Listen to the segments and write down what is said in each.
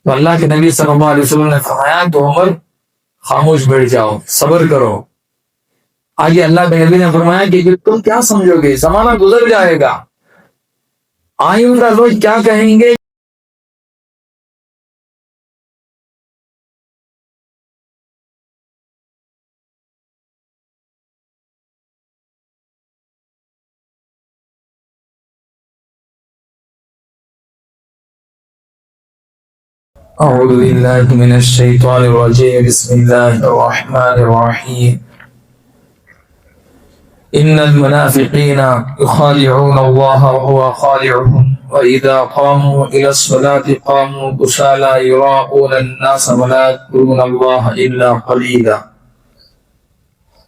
تو اللہ کے نبی صلی اللہ علیہ وسلم نے فرمایا تو عمر خاموش بیٹھ جاؤ، صبر کرو۔ آگے اللہ کے نبی نے فرمایا کہ تم کیا سمجھو گے، زمانہ گزر جائے گا، آئندہ لوگ کیا کہیں گے۔ اعوذ باللہ من الشیطان الرجیم، بسم اللہ الرحمن الرحیم۔ ان المنافقین یخادعون اللہ وهو خادعهم وإذا قاموا إلى الصلاة قاموا كسالى يراءون الناس ولا يذكرون الله إلا قليلا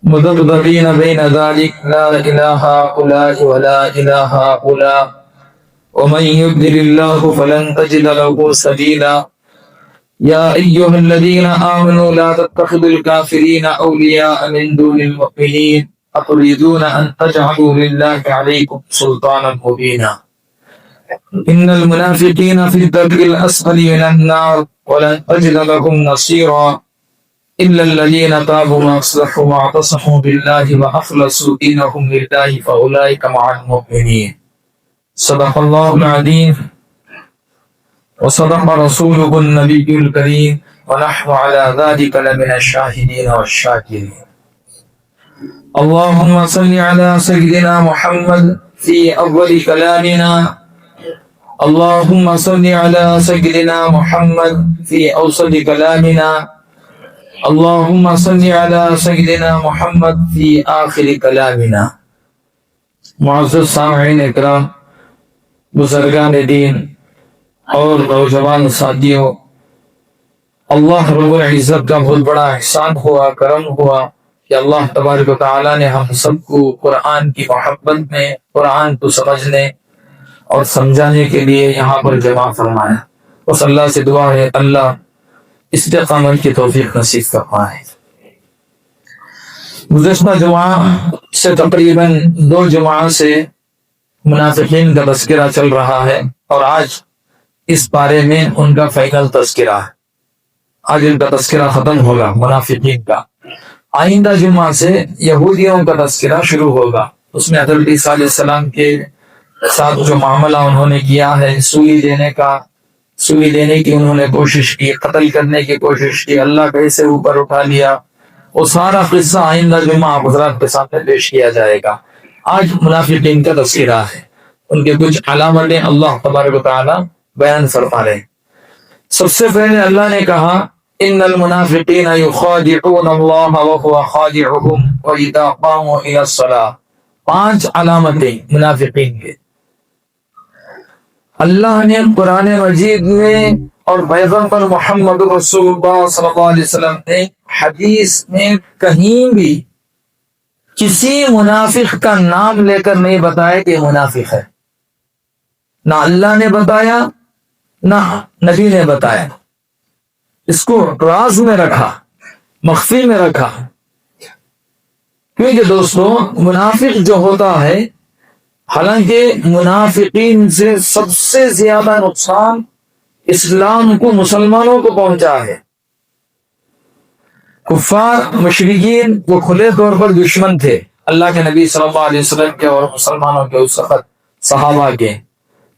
مذبذبين بين ذلك لا إله هؤلاء ولا إله هؤلاء ومن يضلل الله فلن تجد له سبيلا يا أيها الذين آمنوا لا تتخذوا الكافرين أولياء من دون المؤمنين أتريدون أن تجعلوا لله عليكم سلطانا مبينا إن المنافقين في الدرك الأسفل من النار ولن تجد لهم نصيرا إلا الذين تابوا وأصلحوا واعتصموا بالله وأخلصوا دينهم لله فأولئك مع المؤمنين صدق الله العظيم وصدق رسوله النبي الكريم ونحن على ذلك لمن الشاهدين والشاكرين اللهم صل على سيدنا محمد في أول كلامنا اللهم صل على سيدنا محمد في أوسط كلامنا اللهم صل على سيدنا محمد في آخر كلامنا۔ معزز سامعین اکرام، بزرگان دین اور نوجوان ساتھیوں، اللہ رب العزت کا بہت بڑا احسان ہوا، کرم ہوا کہ اللہ تبارک و تعالیٰ نے ہم سب کو قرآن کی محبت میں قرآن کو سمجھنے اور سمجھانے کے لیے یہاں پر جمع فرمایا۔ اس اللہ سے دعا ہے اللہ استقامت کی توفیق نصیب فرمائے۔ گزشتہ جمعہ سے تقریباً 2 جمعہ سے منافقین کا تذکرہ چل رہا ہے اور آج اس بارے میں ان کا فائنل تذکرہ ہے۔ آج ان کا تذکرہ ختم ہوگا منافقین کا۔ آئندہ جمعہ سے یہودیوں کا تذکرہ شروع ہوگا۔ اس میں حضرت عیسیٰ علیہ السلام کے ساتھ جو معاملہ انہوں نے کیا ہے، سوئی دینے کی انہوں نے کوشش کی، قتل کرنے کی کوشش کی، اللہ کیسے اوپر اٹھا لیا، وہ سارا قصہ آئندہ جمعہ آپ حضرات کے سامنے پیش کیا جائے گا۔ آج منافقین کا تذکرہ ہے، ان کے کچھ علامتیں اللہ تبارک و تعالی بیان فرما رہے ہیں۔ سب سے پہلے اللہ نے کہا ان المنافقین یخادعون اللہ وهو خادعهم واذا قاموا الى الصلاة۔ 5 علامتیں منافقین کے اللہ نے قرآن مجید میں اور پیغمبر محمد رسول اللہ صلی اللہ علیہ وسلم نے حدیث میں کہیں بھی کسی منافق کا نام لے کر نہیں بتایا کہ منافق ہے، نہ اللہ نے بتایا نہ نبی نے بتایا، اس کو راز میں رکھا، مخفی میں رکھا۔ کیونکہ دوستو منافق جو ہوتا ہے، حالانکہ منافقین سے سب سے زیادہ نقصان اسلام کو، مسلمانوں کو پہنچا ہے۔ کفار مشرکین وہ کھلے طور پر دشمن تھے اللہ کے نبی صلی اللہ علیہ وسلم کے اور مسلمانوں کے اس وقت صحابہ کے،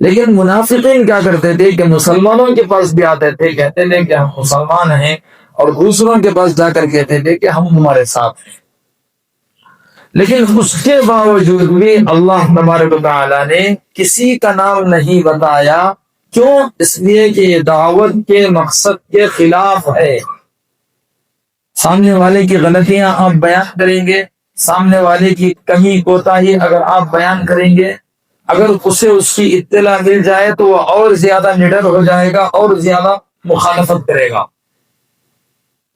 لیکن منافقین کیا کرتے تھے کہ مسلمانوں کے پاس بھی آتے تھے، کہتے تھے کہ ہم مسلمان ہیں، اور دوسروں کے پاس جا کر کہتے تھے کہ ہم ہمارے ساتھ ہیں۔ لیکن اس کے باوجود بھی اللہ تبارک و تعالیٰ نے کسی کا نام نہیں بتایا۔ کیوں؟ اس لیے کہ یہ دعوت کے مقصد کے خلاف ہے۔ سامنے والے کی غلطیاں آپ بیان کریں گے، سامنے والے کی کمی کوتاہی اگر آپ بیان کریں گے، اگر اسے اس کی اطلاع مل جائے تو وہ اور زیادہ نڈر ہو جائے گا اور زیادہ مخالفت کرے گا۔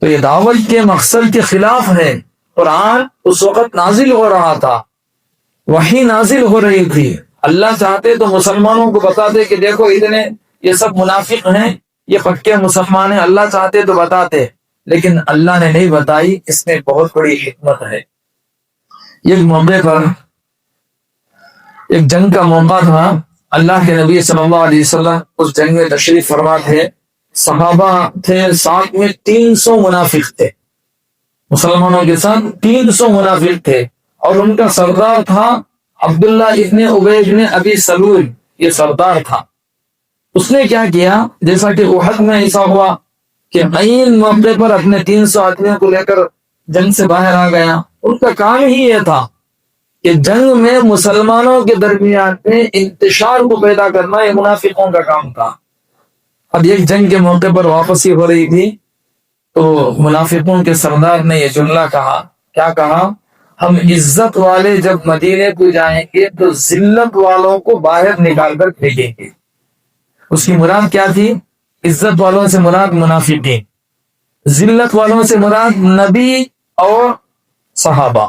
تو یہ دعوت کے مقصد کے خلاف ہے۔ قرآن اس وقت نازل ہو رہا تھا، وحی نازل ہو رہی تھی۔ اللہ چاہتے تو مسلمانوں کو بتاتے کہ دیکھو اتنے یہ سب منافق ہیں، یہ پکے مسلمان ہیں، اللہ چاہتے تو بتاتے، لیکن اللہ نے نہیں بتائی۔ اس میں بہت بڑی حکمت ہے۔ ایک موقع پر، ایک جنگ کا موقع تھا، اللہ کے نبی صلی اللہ علیہ وسلم اس جنگ میں تشریف فرما تھے۔ صحابہ تھے، ساتھ میں 300 منافق تھے، مسلمانوں کے ساتھ 300 منافق تھے، اور ان کا سردار تھا عبداللہ ابن ابی ابن ابی سلول، یہ سردار تھا۔ اس نے کیا کیا، جیسا کہ احد میں ایسا ہوا کہ عین موقع پر اپنے 300 آدمیوں کو لے کر جنگ سے باہر آ گیا۔ ان کا کام ہی یہ تھا کہ جنگ میں مسلمانوں کے درمیان میں انتشار کو پیدا کرنا، یہ منافقوں کا کام تھا۔ اب ایک جنگ کے موقع پر واپسی ہو رہی تھی تو منافقوں کے سردار نے یہ جملہ کہا، کیا کہا، ہم عزت والے جب مدینے کو جائیں گے تو ذلت والوں کو باہر نکال کر پھینکیں گے۔ اس کی مراد کیا تھی؟ عزت والوں سے مراد منافقین، ذلت والوں سے مراد نبی اور صحابہ۔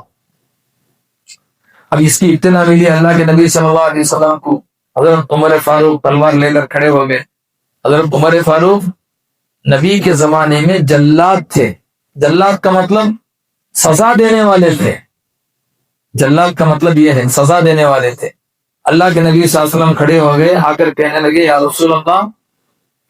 اب اس کی اطلاع ملی اللہ کے نبی صلی اللہ علیہ وسلم کو۔ حضرت عمر فاروق تلوار لے کر کھڑے ہو گئے۔ حضرت عمر فاروق نبی کے زمانے میں جلاد تھے۔ جلاد کا مطلب سزا دینے والے تھے، جلاد کا مطلب یہ ہے سزا دینے والے تھے۔ اللہ کے نبی صلی اللہ علیہ وسلم کھڑے ہو گئے، آ کر کہنے لگے، یا رسول اللہ،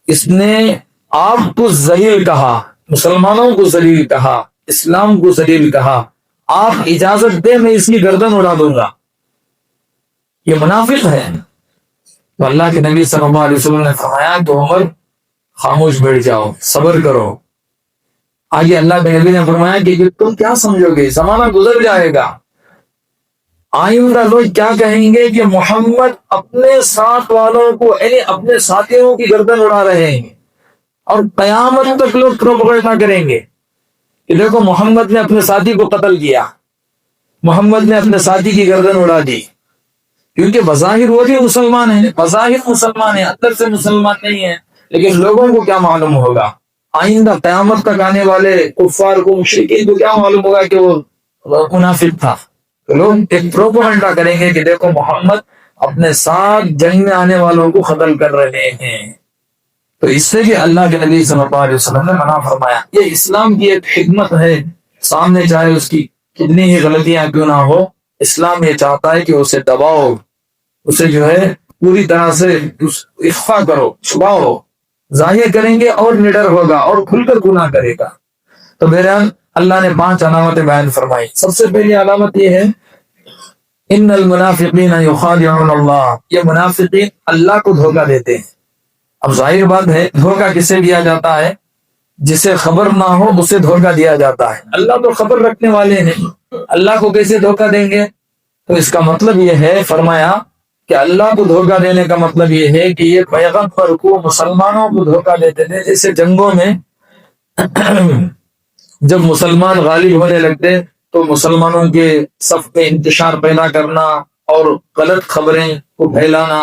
اس نے آپ کو ذلیل کہا، مسلمانوں کو ذلیل کہا، اسلام کو ذلیل کہا، آپ اجازت دے میں اس کی گردن اڑا دوں گا، یہ منافق ہے۔ تو اللہ کے نبی صلی اللہ علیہ وسلم نے فرمایا کہ عمر خاموش بیٹھ جاؤ، صبر کرو۔ آگے اللہ کے نبی نے فرمایا کہ تم کیا سمجھو گے، زمانہ گزر جائے گا، آئندہ لوگ کیا کہیں گے کہ محمد اپنے ساتھ والوں کو، یعنی اپنے ساتھیوں کی گردن اڑا رہے ہیں، اور قیامت تک لوگ پروپیگنڈا کریں گے کہ دیکھو محمد نے اپنے ساتھی کو قتل کیا، محمد نے اپنے ساتھی کی گردن اڑا دی۔ کیونکہ بظاہر وہ بھی مسلمان ہیں، بظاہر مسلمان ہیں، اندر سے مسلمان نہیں ہیں، لیکن لوگوں کو کیا معلوم ہوگا، آئندہ قیامت تک آنے والے کفار کو، مشرکین کو کیا معلوم ہوگا کہ وہ منافق تھا۔ لوگ ایک پروپیگنڈا کریں گے کہ دیکھو محمد اپنے ساتھ جنگ میں آنے والوں کو قتل کر رہے ہیں۔ تو اس سے بھی اللہ کے نبی صلی اللہ علیہ وسلم نے منع فرمایا۔ یہ اسلام کی ایک حکمت ہے، سامنے چاہے اس کی کتنی ہی غلطیاں کیوں نہ ہو، اسلام یہ چاہتا ہے کہ اسے دباؤ، اسے جو ہے پوری طرح سے اخفا کرو، چھپاؤ، ظاہر کریں گے اور نڈر ہوگا اور کھل کر گناہ کرے گا۔ تو بہرحال اللہ نے 5 علامتیں بیان فرمائی۔ سب سے پہلی علامت یہ ہے، ان المنافقین یخادعون اللہ، یہ منافقین اللہ کو دھوکہ دیتے ہیں۔ اب ظاہر بات ہے، دھوکہ کسے دیا جاتا ہے؟ جسے خبر نہ ہو اسے دھوکہ دیا جاتا ہے۔ اللہ تو خبر رکھنے والے ہیں، اللہ کو کیسے دھوکہ دیں گے؟ تو اس کا مطلب یہ ہے، فرمایا کہ اللہ کو دھوکہ دینے کا مطلب یہ ہے کہ یہ پیغمبر کو، مسلمانوں کو دھوکہ دیتے تھے۔ جیسے جنگوں میں جب مسلمان غالب ہونے لگتے تو مسلمانوں کے صف میں انتشار پیدا کرنا اور غلط خبریں کو پھیلانا،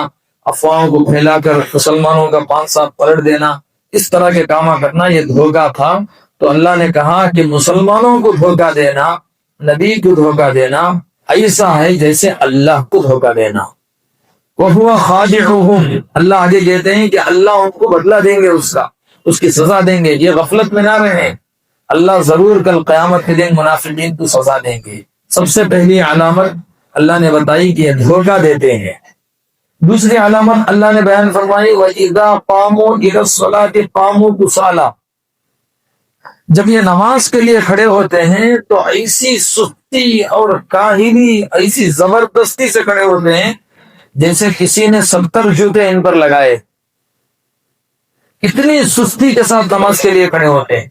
افواہوں کو پھیلا کر مسلمانوں کا پانسا پلٹ دینا، اس طرح کے کام کرنا، یہ دھوکہ تھا۔ تو اللہ نے کہا کہ مسلمانوں کو دھوکہ دینا، نبی کو دھوکہ دینا، ایسا ہے جیسے اللہ کو دھوکہ دینا۔ وَهُوَ خَادِعُهُمْ، اللہ آگے کہتے ہیں کہ اللہ ان کو بدلہ دیں گے، اس کی سزا دیں گے، یہ غفلت میں نہ رہیں، اللہ ضرور کل قیامت کے دن منافقین کو سزا دیں گے۔ سب سے پہلی علامت اللہ نے بتائی کہ یہ دھوکہ دیتے ہیں۔ دوسری علامت اللہ نے بیان فرمائی، وَإِذَا قَامُوا إِلَى الصَّلَاةِ قَامُوا كُسَالَىٰ، جب یہ نماز کے لیے کھڑے ہوتے ہیں تو ایسی سستی اور کاہلی، ایسی زبردستی سے کھڑے ہوتے ہیں جیسے کسی نے 70 جوتے ان پر لگائے، اتنی سستی کے ساتھ نماز کے لیے کھڑے ہوتے ہیں۔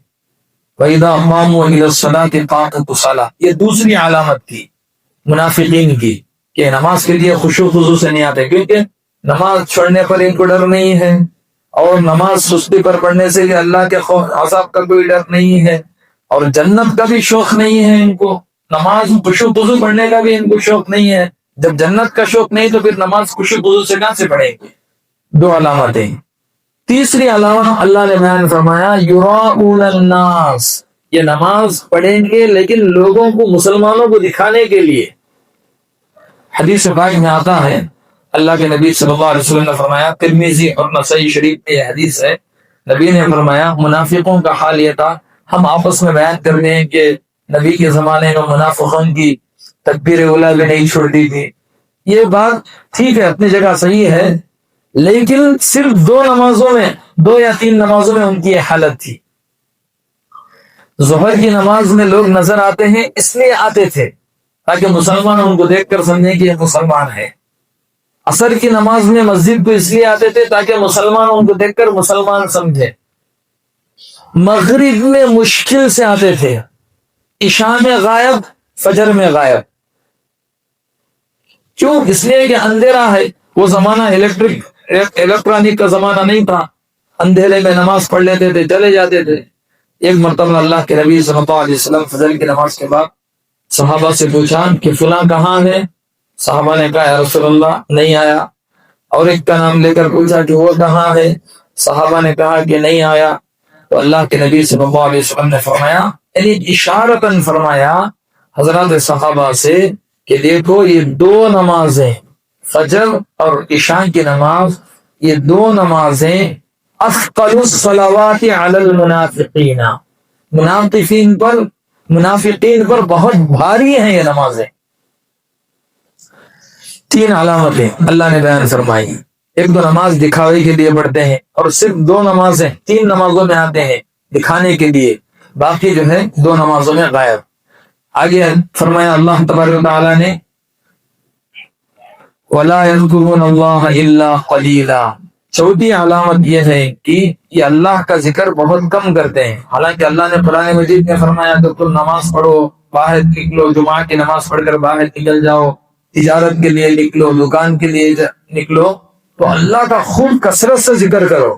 وَإِذَا قَامُوا إِلَى الصَّلَاةِ قَامُوا كُسَالَىٰ، یہ دوسری علامت تھی منافقین کی، کہ نماز کے لیے خشوع خضوع سے نہیں آتے، کیونکہ نماز چھوڑنے پر ان کو ڈر نہیں ہے، اور نماز سستی پر پڑھنے سے بھی اللہ کے عذاب کا کوئی ڈر نہیں ہے، اور جنت کا بھی شوق نہیں ہے ان کو، نماز خشوع خضوع پڑھنے کا بھی ان کو شوق نہیں ہے۔ جب جنت کا شوق نہیں تو پھر نماز خشوع خضوع سے کہاں سے پڑھیں گے؟ 2 علامتیں۔ تیسری علامت اللہ نے بیان فرمایا، یراؤون الناس، یہ نماز پڑھیں گے لیکن لوگوں کو، مسلمانوں کو دکھانے کے لیے۔ حدیث پاک میں آتا ہے، اللہ کے نبی صلی اللہ علیہ وسلم نے فرمایا، ترمذی اور نسائی شریف میں یہ حدیث ہے، نبی نے فرمایا منافقوں کا حال یہ تھا، ہم آپس میں بیان کر رہے ہیں کہ نبی کے زمانے میں منافقوں کی تکبیر اولیٰ بھی نہیں چھوڑتی تھی۔ یہ بات ٹھیک ہے، اپنی جگہ صحیح ہے، لیکن صرف 2 نمازوں میں 2 یا 3 نمازوں میں ان کی یہ حالت تھی۔ ظہر کی نماز میں لوگ نظر آتے ہیں اس لیے آتے تھے تاکہ مسلمان ان کو دیکھ کر سمجھیں کہ یہ مسلمان ہے۔ عصر کی نماز میں مسجد کو اس لیے آتے تھے تاکہ مسلمان ان کو دیکھ کر مسلمان سمجھے۔ مغرب میں مشکل سے آتے تھے، عشاء میں غائب، فجر میں غائب۔ کیوں؟ اس لیے کہ اندھیرا ہے، وہ زمانہ الیکٹرانک کا زمانہ نہیں تھا، اندھیرے میں نماز پڑھ لیتے تھے، چلے جاتے تھے۔ ایک مرتبہ اللہ کے نبی صلی اللہ علیہ وسلم فجر کی نماز کے بعد صحابہ سے پوچھا کہ فلاں کہاں ہے؟ صحابہ نے کہا یا رسول اللہ نہیں آیا۔ اور ایک کا نام لے کر پوچھا کہ وہ کہاں ہے؟ صحابہ نے کہا کہ نہیں آیا۔ تو اللہ کے نبی صلی اللہ علیہ وسلم نے فرمایا، یعنی اشارتاً فرمایا حضرات صحابہ سے کہ دیکھو یہ 2 نمازیں، فجر اور عشاء کی نماز، یہ 2 نمازیں اثقل الصلوات علی المنافقین، منافقین پر بہت بھاری ہیں یہ نمازیں۔ 3 علامتیں اللہ نے بیان فرمائی۔ ایک تو نماز دکھاوے کے لیے پڑھتے ہیں، اور صرف 2 نمازیں 3 نمازوں میں آتے ہیں دکھانے کے لیے، باقی جو ہے 2 نمازوں میں غائب۔ آگے فرمایا اللہ تبارک و تعالیٰ نے وَلَا يَذْكُرُونَ اللَّهَ إِلَّا قَلِيلًا۔ چوتھی علامت یہ ہے کہ یہ اللہ کا ذکر بہت کم کرتے ہیں۔ حالانکہ اللہ نے قرآن مجید میں فرمایا کہ تم نماز پڑھو، باہر نکلو، جمعہ کی نماز پڑھ کر باہر نکل جاؤ، تجارت کے لیے نکلو، دکان کے لیے نکلو، تو اللہ کا خوب کثرت سے ذکر کرو۔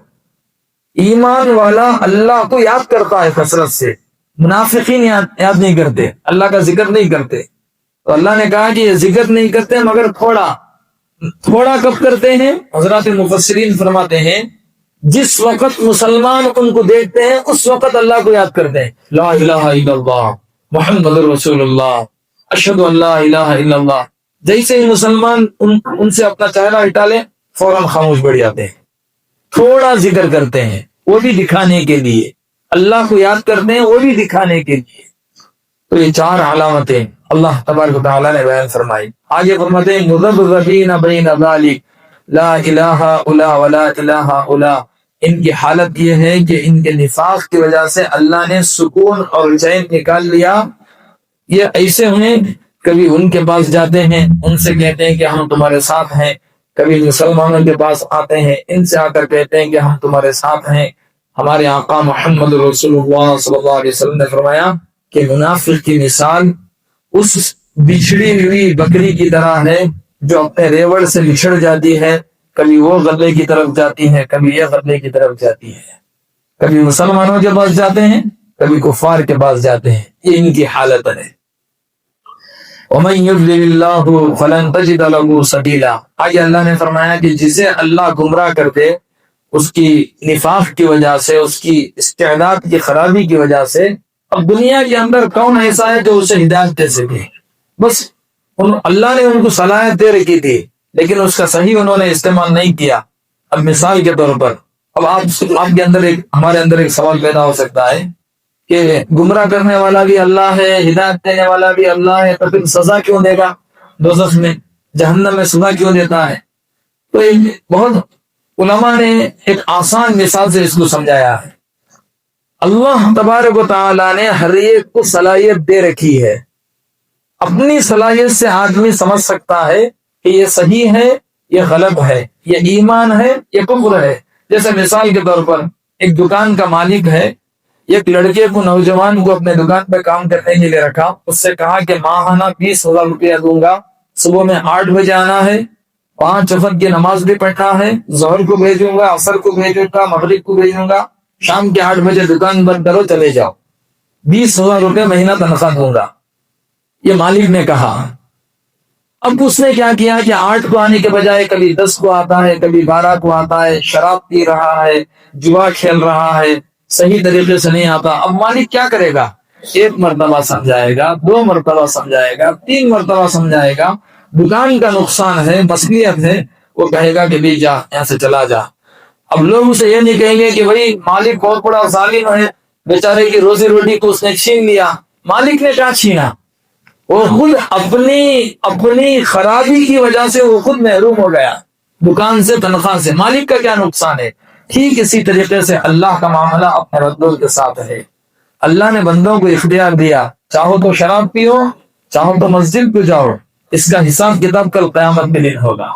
ایمان والا اللہ کو یاد کرتا ہے کثرت سے، منافقین یاد نہیں کرتے، اللہ کا ذکر نہیں کرتے۔ تو اللہ نے کہا کہ یہ ذکر نہیں کرتے مگر تھوڑا کب کرتے ہیں؟ حضرات مفسرین فرماتے ہیں جس وقت مسلمان ان کو دیکھتے ہیں اس وقت اللہ کو یاد کرتے ہیں، لا الہ الا اللہ محمد رسول اللہ، اشہد ان لا الہ الا اللہ۔ جیسے ہی مسلمان ان سے اپنا چہرہ ہٹا لے فوراً خاموش بیٹھ جاتے ہیں، تھوڑا ذکر کرتے ہیں، وہ بھی دکھانے کے لیے، اللہ کو یاد کرتے ہیں وہ بھی دکھانے کے لیے۔ تو یہ 4 علامتیں اللہ تبارک و تعالیٰ نے بیان فرمائی۔ آگے فرماتے ہیں مذبذبین بین ذلک لا الہ الا ولا الہ الا۔ ان کی حالت یہ ہے کہ ان کے نفاق کی وجہ سے اللہ نے سکون اور چین نکال لیا۔ یہ ایسے ہیں، کبھی ان کے پاس جاتے ہیں، ان سے کہتے ہیں کہ ہم تمہارے ساتھ ہیں، کبھی مسلمانوں کے پاس آتے ہیں، ان سے آ کر کہتے ہیں کہ ہم تمہارے ساتھ ہیں۔ ہمارے آقا محمد رسول اللہ صلی اللہ علیہ وسلم نے فرمایا کہ منافق کی مثال اس بچھڑی ہوئی بکری کی طرح ہے جو اپنے ریوڑ سے بچھڑ جاتی ہے، کبھی وہ غلے کی طرف جاتی ہے، کبھی یہ غلے کی طرف جاتی ہے، کبھی مسلمانوں کے پاس جاتے ہیں، کبھی کفار کے پاس جاتے ہیں۔ یہ ان کی حالت ہے۔ وَمَن يُضْلِلِ اللَّهُ فَلَن تَجِدَ لَهُ سَبِيلًا۔ آگے اللہ نے فرمایا کہ جسے اللہ گمراہ کر دے اس کی نفاق کی وجہ سے، اس کی استعداد کی خرابی کی وجہ سے، اب دنیا کے اندر کون ایسا ہے جو اسے ہدایت دے سکے؟ بس اللہ نے ان کو صلاحیت دے رکھی تھی لیکن اس کا صحیح انہوں نے استعمال نہیں کیا۔ اب مثال کے طور پر اب آپ کے اندر ہمارے اندر ایک سوال پیدا ہو سکتا ہے کہ گمراہ کرنے والا بھی اللہ ہے، ہدایت دینے والا بھی اللہ ہے، تو پھر سزا کیوں دے گا دوزخ میں، جہنم میں سزا کیوں دیتا ہے؟ تو بہت علماء نے ایک آسان مثال سے اس کو سمجھایا ہے۔ اللہ تبارک و تعالیٰ نے ہر ایک کو صلاحیت دے رکھی ہے، اپنی صلاحیت سے آدمی سمجھ سکتا ہے کہ یہ صحیح ہے، یہ غلط ہے، یہ ایمان ہے، یہ کفر ہے۔ جیسے مثال کے طور پر ایک دکان کا مالک ہے، ایک لڑکے کو، نوجوان کو اپنے دکان پہ کام کرنے کے لیے رکھا، اس سے کہا کہ ماہانہ 20,000 روپیہ دوں گا، صبح میں 8 بجے آنا ہے، 5 وقت کی نماز بھی پڑھنا ہے، ظہر کو بھیجوں گا، عصر کو بھیجوں گا، مغرب کو بھیجوں گا، شام کے 8 بجے دکان بند کرو چلے جاؤ، 20,000 روپے مہینہ تنخواہ دوں گا، یہ مالک نے کہا۔ اب اس نے کیا کیا کہ 8 کو آنے کے بجائے کبھی 10 کو آتا ہے، کبھی 12 کو آتا ہے، شراب پی رہا ہے، جوا کھیل رہا ہے، صحیح طریقے سے نہیں آتا۔ اب مالک کیا کرے گا؟ 1 مرتبہ سمجھائے گا، 2 مرتبہ سمجھائے گا، 3 مرتبہ سمجھائے گا، دکان کا نقصان ہے، مصلیحت ہے، وہ کہے گا کہ بھی جا یہاں سے چلا جا۔ اب لوگ اسے یہ نہیں کہیں گے کہ بھائی مالک بہت بڑا ظالم ہے، بیچارے کی روزی روٹی کو اس نے چھین لیا۔ مالک نے کیا چھینا؟ وہ خود اپنی خرابی کی وجہ سے وہ خود محروم ہو گیا، دکان سے، تنخواہ سے، مالک کا کیا نقصان ہے؟ ٹھیک اسی طریقے سے اللہ کا معاملہ اپنے بندوں کے ساتھ ہے۔ اللہ نے بندوں کو اختیار دیا، چاہو تو شراب پیو، چاہو تو مسجد پہ جاؤ، اس کا حساب کتاب کل قیامت کے دن ہوگا۔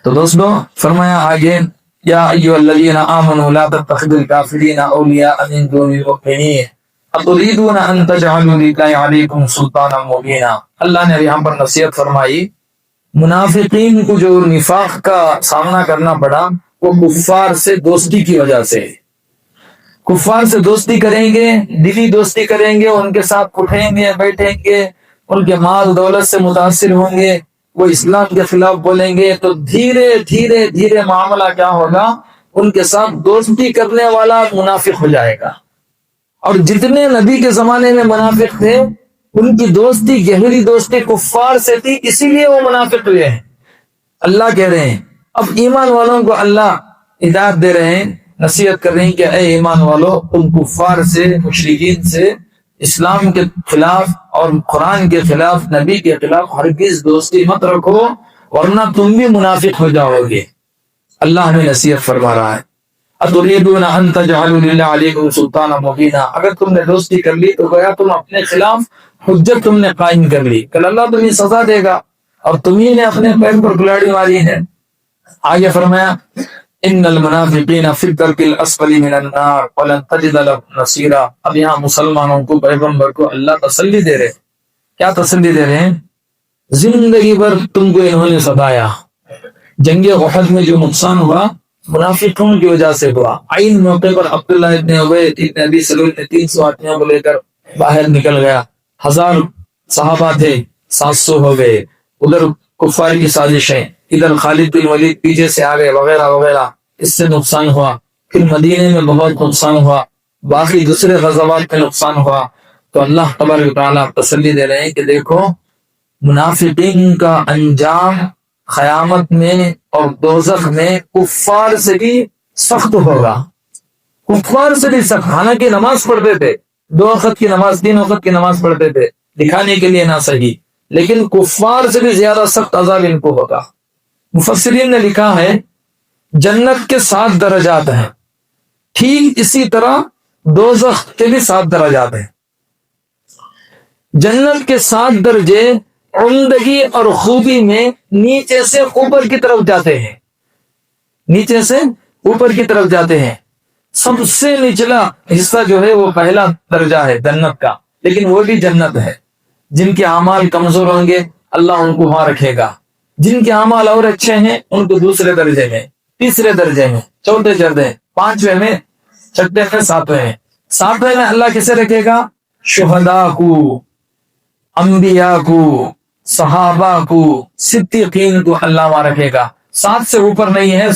تو دوستو فرمایا آگے، یا ایھا الذین آمنوا لا تتخذوا الکافرین اولیاء من دون المؤمنین اتریدون ان تجعلوا للہ علیکم سلطانا مبینا۔ اللہ نے یہاں پر نصیحت فرمائی، منافقین کو جو نفاق کا سامنا کرنا پڑا وہ کفار سے دوستی کی وجہ سے۔ کفار سے دوستی کریں گے، دلی دوستی کریں گے، ان کے ساتھ اٹھیں گے، بیٹھیں گے، ان کے مال دولت سے متاثر ہوں گے، وہ اسلام کے خلاف بولیں گے، تو دھیرے دھیرے دھیرے معاملہ کیا ہوگا؟ ان کے ساتھ دوستی کرنے والا منافق ہو جائے گا۔ اور جتنے نبی کے زمانے میں منافق تھے، ان کی دوستی، گہری دوستی کفار سے تھی، اسی لیے وہ منافق ہوئے ہیں۔ اللہ کہہ رہے ہیں، اب ایمان والوں کو اللہ ہدایت دے رہے ہیں، نصیحت کر رہے ہیں کہ اے ایمان والو، تم کفار سے، مشرکین سے، اسلام کے خلاف اور قرآن کے خلاف، نبی کے خلاف ہرگز دوستی مت رکھو، ورنہ تم بھی منافق ہو جاؤ گے۔ اللہ ہمیں نصیحت فرما رہا ہے، اتریدون ان تجعلوا للہ علیکم سلطانا مبینا۔ اگر تم نے دوستی کر لی تو گویا تم اپنے خلاف حجت تم نے قائم کر لی، کل اللہ تمہیں سزا دے گا، اور تمہیں نے اپنے پیر پر کلاڑی ماری ہے۔ آگے فرمایا، ان المنافقین فی الدرک الاسفل من النار ولن تجد لهم نصیرا۔ اب یہاں مسلمانوں کو، پیغمبر کو اللہ تسلی دے رہے۔ کیا تسلی دے رہے ہیں؟ زندگی بھر تم کو انہوں نے ستایا، جنگ احد میں جو نقصان ہوا منافقوں کی وجہ سے ہوا۔ عین موقع پر عبداللہ ابن ابی ابن ابی سلول نے 300 آدمیوں کو لے کر باہر نکل گیا، 1000 صحابہ تھے، 700 ہو گئے، ادھر کفار کی سازشیں، ادھر خالد بن ولید پیچھے سے آ گئے، وغیرہ وغیرہ، اس سے نقصان ہوا۔ پھر مدینے میں بہت نقصان ہوا، باقی دوسرے غزوات میں نقصان ہوا۔ تو اللہ تبارک و تعالیٰ تسلی دے رہے ہیں کہ دیکھو، منافقین کا انجام قیامت میں اور دوزخ میں کفار سے بھی سخت ہوگا، کفار سے بھی سخت۔ حالانکہ نماز پڑھتے تھے، 2 وقت کی نماز، 3 وقت کی نماز پڑھتے تھے، دکھانے کے لیے نہ صحیح، لیکن کفار سے بھی زیادہ سخت عذاب ان کو ہوگا۔ مفسرین نے لکھا ہے، جنت کے 7 درجات ہیں، ٹھیک اسی طرح دوزخ کے بھی 7 درجات ہیں۔ جنت کے 7 درجے عمدگی اور خوبی میں نیچے سے اوپر کی طرف جاتے ہیں، نیچے سے اوپر کی طرف جاتے ہیں۔ سب سے نچلا حصہ جو ہے وہ پہلا درجہ ہے جنت کا، لیکن وہ بھی جنت ہے۔ جن کے اعمال کمزور ہوں گے اللہ ان کو وہاں رکھے گا، جن کے اعمال اور اچھے ہیں ان کو دوسرے درجے میں، تیسرے درجے میں، چوتھے درجے، 5ویں میں، 6ویں میں، 7ویں میں۔ 7ویں میں اللہ کسے رکھے گا؟ شہداء کو، انبیاء کو، صحابہ کو، صدیقین کو اللہ وہاں رکھے گا۔ 7 سے اوپر نہیں ہے۔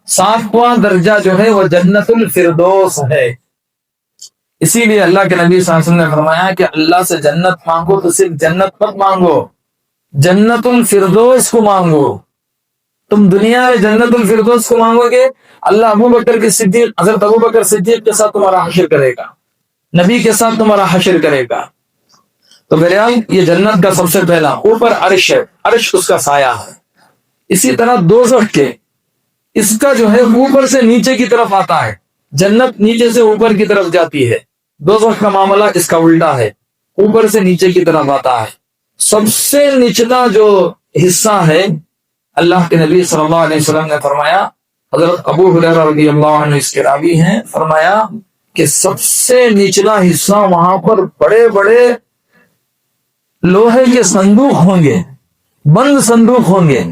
7واں درجہ جو ہے وہ جنت الفردوس ہے۔ اسی لیے اللہ کے نبی صلی اللہ علیہ وسلم نے فرمایا کہ اللہ سے جنت مانگو تو صرف جنت مت مانگو، جنت الفردوس کو مانگو۔ تم دنیا میں جنت الفردوس کو مانگو گے، اللہ ابو بکر کے صدیق، حضرت ابو بکر صدیق کے ساتھ تمہارا حشر کرے گا، نبی کے ساتھ تمہارا حشر کرے گا۔ تو بہرحال یہ جنت کا سب سے پہلا، اوپر عرش ہے، عرش اس کا سایہ ہے۔ اسی طرح دوزخ کے، اس کا جو ہے اوپر سے نیچے کی طرف آتا ہے، جنت نیچے سے اوپر کی طرف جاتی ہے، دوزخ کا معاملہ اس کا الٹا ہے، اوپر سے نیچے کی طرف آتا ہے۔ سب سے نچلا جو حصہ ہے، اللہ کے نبی صلی اللہ علیہ وسلم نے فرمایا، حضرت ابو ہریرہ رضی اللہ عنہ اس کے راوی ہیں، فرمایا کہ سب سے نچلا حصہ وہاں پر بڑے بڑے لوہے کے صندوق ہوں گے، بند صندوق ہوں گے۔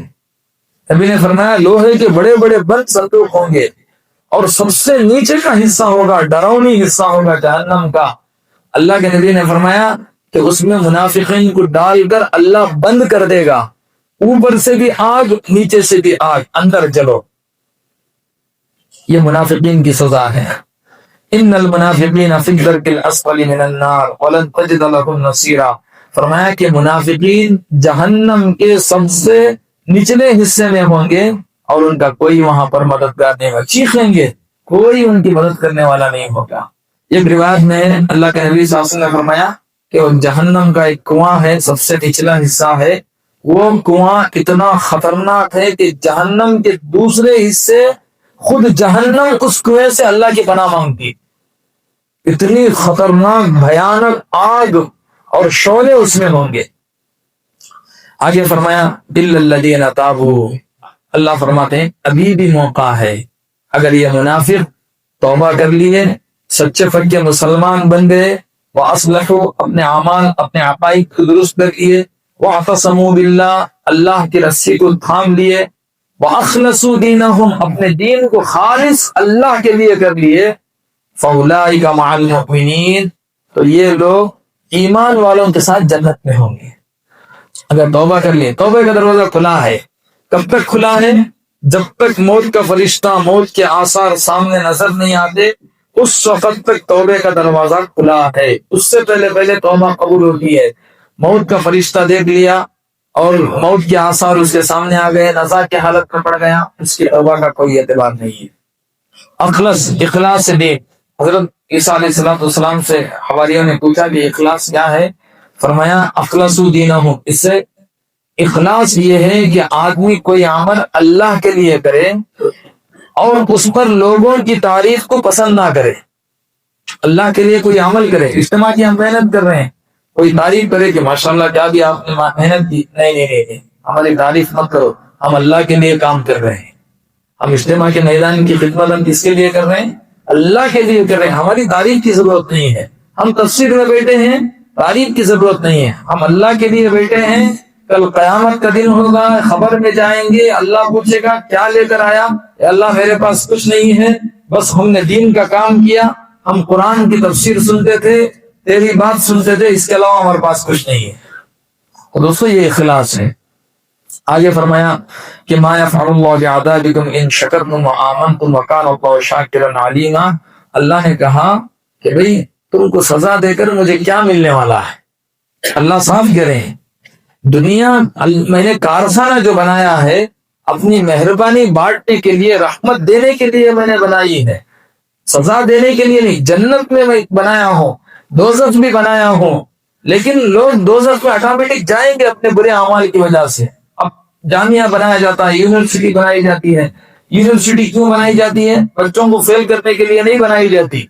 نبی نے فرمایا لوہے کے بڑے بڑے بند صندوق ہوں گے، اور سب سے نیچے کا حصہ ہوگا، ڈراؤنی حصہ ہوگا جہنم کا۔ اللہ کے نبی نے فرمایا کہ اس میں منافقین کو ڈال کر اللہ بند کر دے گا، اوپر سے بھی آگ، نیچے سے بھی آگ، اندر جلو۔ یہ منافقین کی سزا ہے۔ ان المنافقین فی الدرک الاسفل من النار ولن تجد لهم نصیرا۔ فرمایا کہ منافقین جہنم کے سب سے نچلے حصے میں ہوں گے، اور ان کا کوئی وہاں پر مددگار نہیں ہوگا، چیخیں گے، کوئی ان کی مدد کرنے والا نہیں ہوگا۔ ایک روایت میں اللہ کے نبی صلی اللہ علیہ وسلم نے فرمایا کہ وہ جہنم کا ایک کنواں ہے، سب سے نچلا حصہ ہے، وہ کنواں اتنا خطرناک ہے کہ جہنم کے دوسرے حصے خود جہنم اس کنویں سے اللہ کی پناہ مانگتی. اتنی خطرناک بھیانک آگ اور شعلے اس میں ہوں گے. آگے فرمایا الا الذین تابوا، اللہ فرماتے ہیں ابھی بھی موقع ہے. اگر یہ منافق توبہ کر لیے، سچے پکے مسلمان بن گئے، واصلحوا اپنے اعمال اپنے عقائد کو درست کر لیے، واعتصموا باللہ اللہ کی رسی کو تھام لیے، واخلصوا دینہم اپنے دین کو خالص اللہ کے لیے کر لیے، فاولئک مع المؤمنین تو یہ لوگ ایمان والوں کے ساتھ جنت میں ہوں گے. اگر توبہ کر لیے، توبہ کا دروازہ کھلا ہے. کب تک کھلا ہے؟ جب تک موت کا فرشتہ، موت کے آثار سامنے نظر نہیں آتے، اس وقت تک توبے کا دروازہ کھلا ہے. اس سے پہلے توبہ قبول ہوتی ہے. موت کا فرشتہ دیکھ لیا اور موت کے آثار اس کے سامنے آ گئے، نزا کی حالت میں پڑ گیا، اس کی توبہ کا کوئی اعتبار نہیں ہے. اخلاص سے دیکھ. حضرت عیسیٰ علیہ السلام سے حواریوں نے پوچھا کہ اخلاص کیا ہے؟ فرمایا اخلصوا دینہم، اس سے اخلاص یہ ہے کہ آدمی کوئی عمل اللہ کے لیے کرے اور اس پر لوگوں کی تعریف کو پسند نہ کرے. اللہ کے لیے کوئی عمل کرے، اجتماع کی ہم محنت کر رہے ہیں، کوئی تعریف کرے کہ ماشاءاللہ کیا بھی آپ نے محنت کی. نہیں، ہماری تعریف مت کرو، ہم اللہ کے لیے کام کر رہے ہیں. ہم اجتماع کے میدان کی خدمت ہم کس کے لیے کر رہے ہیں؟ اللہ کے لیے کر رہے ہیں. ہماری تعریف کی ضرورت نہیں ہے. ہم تفسیر میں بیٹھے ہیں، تعریف کی ضرورت نہیں ہے. ہم اللہ کے لیے بیٹھے ہیں. کل قیامت کا دن ہوگا، خبر میں جائیں گے، اللہ پوچھے گا کیا لے کر آیا؟ اے اللہ میرے پاس کچھ نہیں ہے، بس ہم نے دین کا کام کیا، ہم قرآن کی تفسیر سنتے تھے، تیری بات سنتے تھے، اس کے علاوہ ہمارے پاس کچھ نہیں ہے. تو دوستو یہ اخلاص ہے. آگے فرمایا کہ ما یفعل اللہ بعذابکم ان شکرتم وآمنتم وکان اللہ شاکرا علیما. اللہ نے کہا کہ بھئی تم کو سزا دے کر مجھے کیا ملنے والا ہے؟ اللہ صاف کہہ رہے ہیں دنیا میں نے کارخانہ جو بنایا ہے اپنی مہربانی بانٹنے کے لیے، رحمت دینے کے لیے میں نے بنائی ہے، سزا دینے کے لیے نہیں. جنت میں میں بنایا ہوں، دوزخ بھی بنایا ہوں، لیکن لوگ دوزخ میں آٹومیٹک جائیں گے اپنے برے اعمال کی وجہ سے. اب جامعہ بنایا جاتا ہے، یونیورسٹی بنائی جاتی ہے. یونیورسٹی کیوں بنائی جاتی ہے؟ بچوں کو فیل کرنے کے لیے نہیں بنائی جاتی.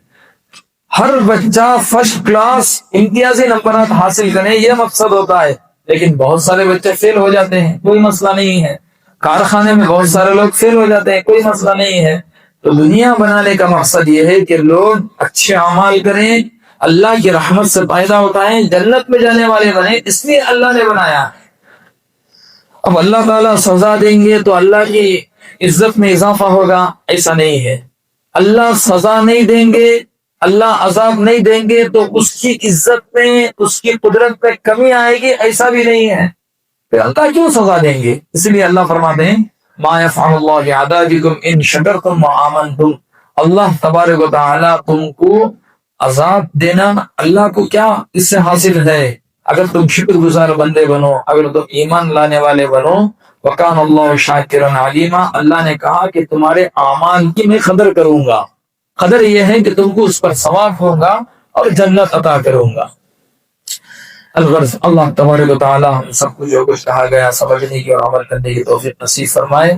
ہر بچہ فرسٹ کلاس امتیازی نمبرات حاصل کرے، یہ مقصد ہوتا ہے. لیکن بہت سارے بچے فیل ہو جاتے ہیں، کوئی مسئلہ نہیں ہے. کارخانے میں بہت سارے لوگ فیل ہو جاتے ہیں، کوئی مسئلہ نہیں ہے. تو دنیا بنانے کا مقصد یہ ہے کہ لوگ اچھے اعمال کریں، اللہ کی رحمت سے فائدہ اٹھائیں، جنت میں جانے والے بنیں. اس لیے اللہ نے بنایا. اب اللہ تعالیٰ سزا دیں گے تو اللہ کی عزت میں اضافہ ہوگا، ایسا نہیں ہے. اللہ سزا نہیں دیں گے، اللہ عذاب نہیں دیں گے تو اس کی عزت میں، اس کی قدرت میں کمی آئے گی، ایسا بھی نہیں ہے. پھر اللہ کیوں سزا دیں گے؟ اس لیے اللہ فرماتے ہیں ما یفعل اللہ بعذابکم ان شکرتم وآمنتم. اللہ تبارک و تعالی تم کو عذاب دینا اللہ کو کیا اس سے حاصل ہے؟ اگر تم شکر گزار بندے بنو، اگر تم ایمان لانے والے بنو. وکان اللہ شاکرا علیما. اللہ نے کہا کہ تمہارے اعمال کی میں قدر کروں گا. قدر یہ ہے کہ تم کو اس پر ثواب ہوگا اور جنت عطا کروں گا. الغرض اللہ تبارک و تعالی ہم سب کو جو کچھ کہا گیا سمجھنے کی اور عمل کرنے کی توفیق نصیب فرمائے.